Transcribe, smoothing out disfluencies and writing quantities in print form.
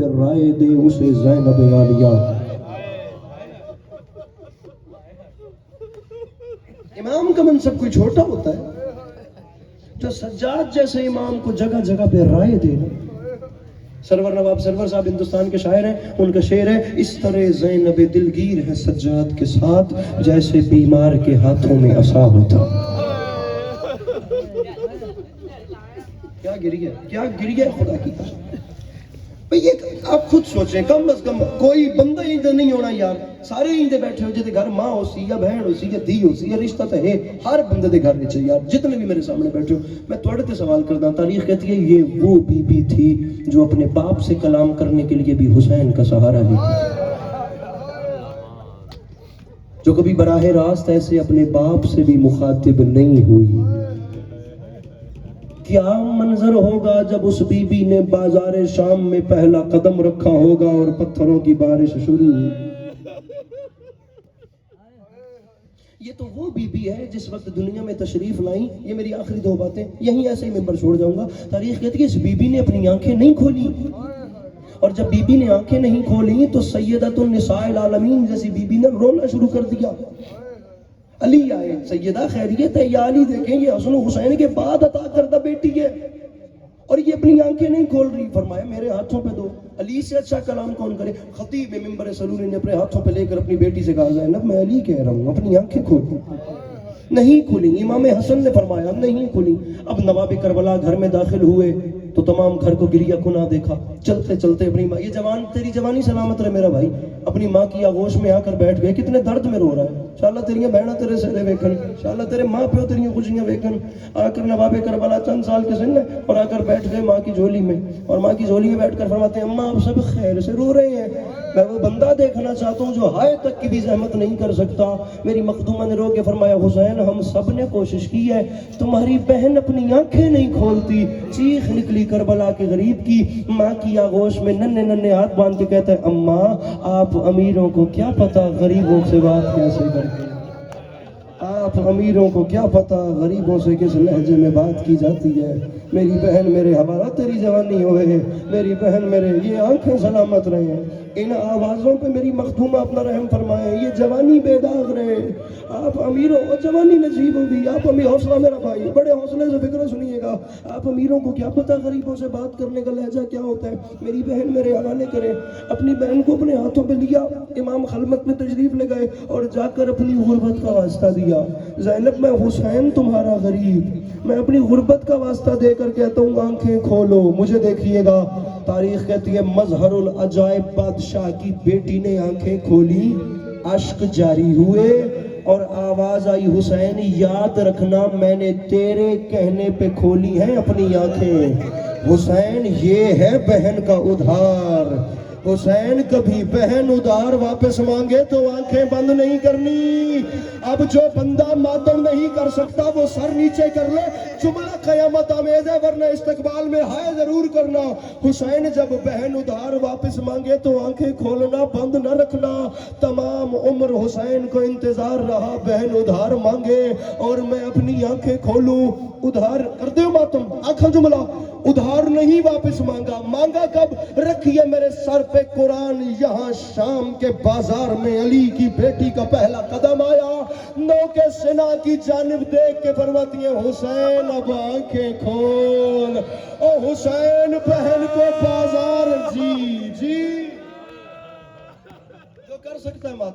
رائے دے اسے زینب عالیہ. امام کا منصب کوئی چھوٹا ہوتا ہے؟ جو سجاد جیسے امام کو جگہ جگہ پہ رائے دے. سرور نواب سرور صاحب ہندوستان کے شاعر ہیں، ان کا شعر ہے: اس طرح زینب دلگیر ہے سجاد کے ساتھ جیسے بیمار کے ہاتھوں میں عصا ہوتا. کیا گری ہے خدا کی. یہ آپ خود سوچیں، کم از کم کوئی بندہ ہی نہیں ہونا یار، سارے ہی بیٹھے ہو جیسے گھر ماں ہو سی یا بہن ہو سی یا دھی ہو سی یا رشتہ تو ہے ہر بندے دے گھر وچ یار. جتنے بھی میرے سامنے بیٹھے ہو، میں تھوڑے تے سوال کرتا ہوں. تاریخ کہتی ہے یہ وہ بی بی تھی جو اپنے باپ سے کلام کرنے کے لیے بھی حسین کا سہارا لی تھی، جو کبھی براہ راست ایسے اپنے باپ سے بھی مخاطب نہیں ہوئی. کیا منظر ہوگا جب اس بی بی نے بازار شام میں پہلا قدم رکھا ہوگا اور پتھروں کی بارش شروع ہوئی. یہ تو وہ بی بی ہے جس وقت دنیا میں تشریف لائیں. یہ میری آخری دو باتیں، یہیں ایسے ہی ممبر چھوڑ جاؤں گا. تاریخ کہتی ہے اس بی بی نے اپنی آنکھیں نہیں کھولی، اور جب بی بی نے آنکھیں نہیں کھولی تو سیدۃ النساء العالمین جیسی بی بی نے رونا شروع کر دیا. علی آئے، سیدہ خیریت ہے یا علی دیکھیں یہ حسن و حسین کے بعد عطا کردہ بیٹی ہے اور یہ اپنی آنکھیں نہیں کھول رہی. فرمایا میرے ہاتھوں پہ دو. علی سے اچھا کلام کون کرے؟ خطیب ممبر سلوری نے اپنے ہاتھوں پہ لے کر اپنی بیٹی سے کہا زینب میں علی کہہ رہا ہوں اپنی آنکھیں کھول. نہیں کھلی. امام حسن نے فرمایا نہیں کھلی. اب نواب کربلا گھر میں داخل ہوئے تو تمام گھر کو گریہ کنا دیکھا. چلتے چلتے اپنی ماں، یہ جوان تیری جوانی سلامت رہے میرا بھائی، اپنی ماں کی آغوش میں آ کر بیٹھ گئے. کتنے درد میں رو رہا ہے. انشاءاللہ تیریاں بہناں تیرے سہرے ویکھن، انشاءاللہ تیرے ماں پیو تیریاں خوشیاں ویکھن. آ کر نواب کربلا چند سال کے سن ہے اور آ کر بیٹھ گئے ماں کی جھولی میں، اور ماں کی جھولی میں بیٹھ کر فرماتے ہیں اماں آپ سب خیر سے رو رہے ہیں، میں وہ بندہ دیکھنا چاہتا ہوں جو ہائے تک کی بھی زحمت نہیں کر سکتا. میری مخدومہ نے رو کے فرمایا حسین ہم سب نے کوشش کی ہے، تمہاری بہن اپنی آنکھیں نہیں کھولتی. چیخ نکلی کربلا کے غریب کی. ماں کی آغوش میں ننھے ننھے ہاتھ باندھ کے کہتا ہے اماں آپ امیروں کو کیا پتا غریبوں سے بات کیسے کرتے ہیں، آپ امیروں کو کیا پتا غریبوں سے کس لہجے میں بات کی جاتی ہے. میری بہن میرے حوالہ تیری جوانی ہوئے، میری بہن میرے یہ آنکھیں سلامت رہے. ان آوازوں پہ میری مخدومہ اپنا رحم فرمائے، یہ جوانی بے داغ رہے. آپ امیروں کو جوانی نصیب ہوگی. آپ امیر، حوصلہ میرا بھائی، بڑے حوصلے سے فکر سنیے گا. آپ امیروں کو کیا پتا غریبوں سے بات کرنے کا لہجہ کیا ہوتا ہے. میری بہن میرے حوالے کرے. اپنی بہن کو اپنے ہاتھوں پہ لیا، امام خلوت میں تشریف لے گئے اور جا کر اپنی غربت کا واسطہ دیا. زینب میں حسین تمہارا غریب، میں اپنی غربت کا واسطہ دے کر کہتا ہوں آنکھیں کھولو مجھے دیکھیے گا. تاریخ کہتی ہے مظہر العجائب بادشاہ کی بیٹی نے آنکھیں کھولی، اشک جاری ہوئے اور آواز آئی حسین یاد رکھنا میں نے تیرے کہنے پہ کھولی ہیں اپنی آنکھیں. حسین یہ ہے بہن کا ادھار. حسین کبھی بہن ادھار واپس مانگے تو آنکھیں بند نہیں کرنی. اب جو بندہ ماتم نہیں کر سکتا وہ سر نیچے کر لے. جملہ قیامت آمیز ہے ورنہ استقبال میں ہائے ضرور کرنا. حسین جب بہن ادھار واپس مانگے تو آنکھیں کھولنا بند نہ رکھنا. تمام عمر حسین کو انتظار رہا بہن ادھار مانگے اور میں اپنی آنکھیں کھولوں. ادھار کر دے ماتم، آنکھیں جملہ ادھار نہیں واپس مانگا. مانگا کب؟ رکھیے میرے سر پہ قرآن، یہاں شام کے بازار میں علی کی بیٹی کا پہلا قدم آیا. نو کے سنا کی جانب دیکھ کے فرماتی ہے حسین اب آنکھیں کھول. او حسین بہن کو بازار، جی جو کر سکتا ہے مات